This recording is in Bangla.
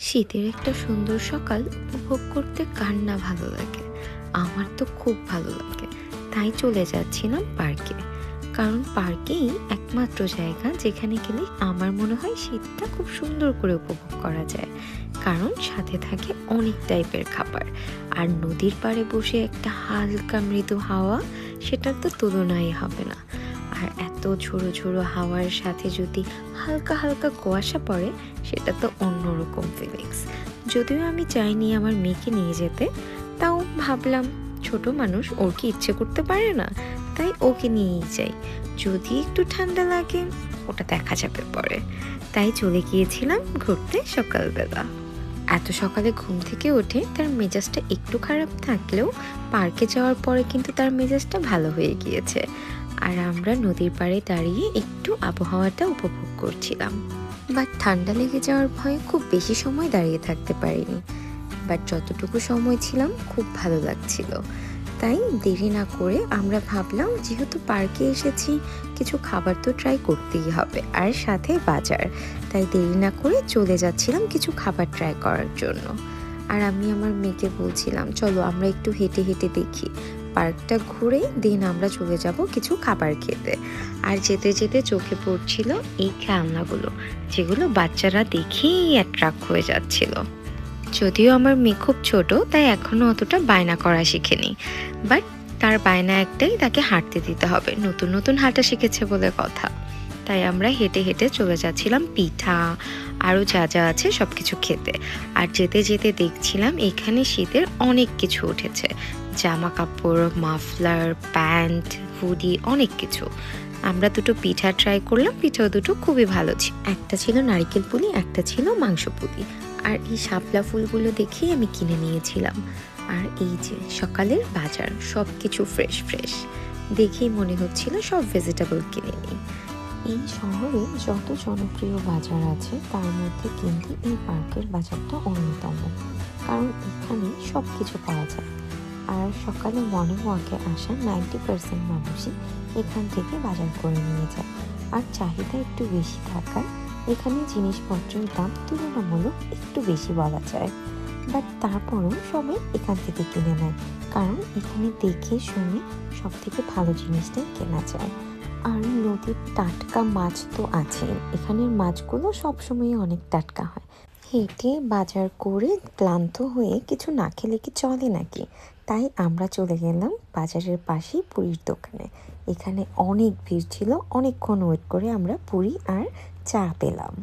শীতের একটা সুন্দর সকাল উপভোগ করতে কার না ভালো লাগে। আমার তো খুব ভালো লাগে। তাই চলে যাচ্ছিলাম পার্কে। কারণ পার্কেই একমাত্র জায়গা যেখানে গেলে আমার মনে হয় শীতটা খুব সুন্দর করে উপভোগ করা যায়। কারণ সাথে থাকে অনেক টাইপের খাবার, আর নদীর পাড়ে বসে একটা হালকা মৃদু হাওয়া, সেটার তো তুলনাই হবে না। আর এত ঝোড়ো ঝোড়ো হাওয়ার সাথে যদি হালকা হালকা কুয়াশা পড়ে, সেটা তো অন্যরকম ফিলিংস। যদিও আমি চাইনি আমার মেয়েকে নিয়ে যেতে, তাও ভাবলাম ছোট মানুষ, ওর কি ইচ্ছে করতে পারে না, তাই ওকে নিয়েই যাই। যদি একটু ঠান্ডা লাগে ওটা দেখা যাবে পরে। তাই চলে গিয়েছিলাম ঘুরতে সকালবেলা। এত সকালে ঘুম থেকে উঠে তার মেজাজটা একটু খারাপ থাকলেও পার্কে যাওয়ার পরে কিন্তু তার মেজাজটা ভালো হয়ে গিয়েছে। আর আমরা নদীর পাড়ে দাঁড়িয়ে একটু আবহাওয়াটা উপভোগ করছিলাম। বাট ঠান্ডা লেগে যাওয়ার ভয়ে খুব বেশি সময় দাঁড়িয়ে থাকতে পারিনি। বাট যতটুকু সময় ছিলাম খুব ভালো লাগছিল। তাই দেরি না করে আমরা ভাবলাম, যেহেতু পার্কে এসেছি কিছু খাবার তো ট্রাই করতেই হবে, আর সাথে বাজার। তাই দেরি না করে চলে যাচ্ছিলাম কিছু খাবার ট্রাই করার জন্য। আর আমি আমার মেয়েকে বলছিলাম, চলো আমরা একটু হেঁটে হেঁটে দেখি, পার্কটা ঘুরে দিন আমরা চলে যাব কিছু খাবার খেতে। আর যেতে যেতে চোখে পড়ছিল এই খেলনাগুলো, যেগুলো বাচ্চারা দেখেই অ্যাট্রাক্ট হয়ে যাচ্ছিল। যদিও আমার মেয়ে খুব ছোট, তাই এখনো অতটা বায়না করা শিখেনি। বাট তার বায়না একটাই, তাকে হাঁটতে দিতে হবে, নতুন নতুন হাঁটা শিখেছে বলে কথা। তাই আমরা হেঁটে হেঁটে চলে যাচ্ছিলাম পিঠা আরও যা যা আছে সব কিছু খেতে। আর যেতে যেতে দেখছিলাম এখানে শীতের অনেক কিছু উঠেছে, জামা কাপড়, মাফলার, প্যান্ট, হুডি, অনেক কিছু। আমরা দুটো পিঠা ট্রাই করলাম, পিঠাও দুটো খুবই ভালো ছিল। একটা ছিল নারকেল পুলি, একটা ছিল মাংস পুলি। আর এই শাপলা ফুলগুলো দেখেই আমি কিনে নিয়েছিলাম। আর এই যে সকালের বাজার, সব কিছু ফ্রেশ ফ্রেশ দেখেই মনে হচ্ছিল সব ভেজিটেবল কিনে নিই। এই শহরে যত জনপ্রিয় বাজার আছে তার মধ্যে কিন্তু এই পার্কের বাজারটা অন্যতম। কারণ এখানে সব কিছু পাওয়া যায়। আর সকালে মর্নিং ওয়াকে আসা 90% মানুষই এখান থেকে বাজার করে নিয়ে যায়। আর চাহিদা একটু বেশি থাকায় এখানে জিনিসপত্রের দাম তুলনামূলক একটু বেশি বলা যায়। বাট তারপরেও সবাই এখান থেকে কিনে নেয়, কারণ এখানে দেখে শুনে সব থেকে ভালো জিনিসটাই কেনা যায়। আর নদীর টাটকা মাছ তো আছেই, এখানের মাছগুলো সবসময় অনেক টাটকা হয়। হেঁটে বাজার করে ক্লান্ত হয়ে কিছু না খেলে কি চলে নাকি? তাই আমরা চলে গেলাম বাজারের পাশেই পুরীর দোকানে। এখানে অনেক ভিড় ছিল, অনেকক্ষণ ওয়েট করে আমরা পুরি আর চা পেলাম।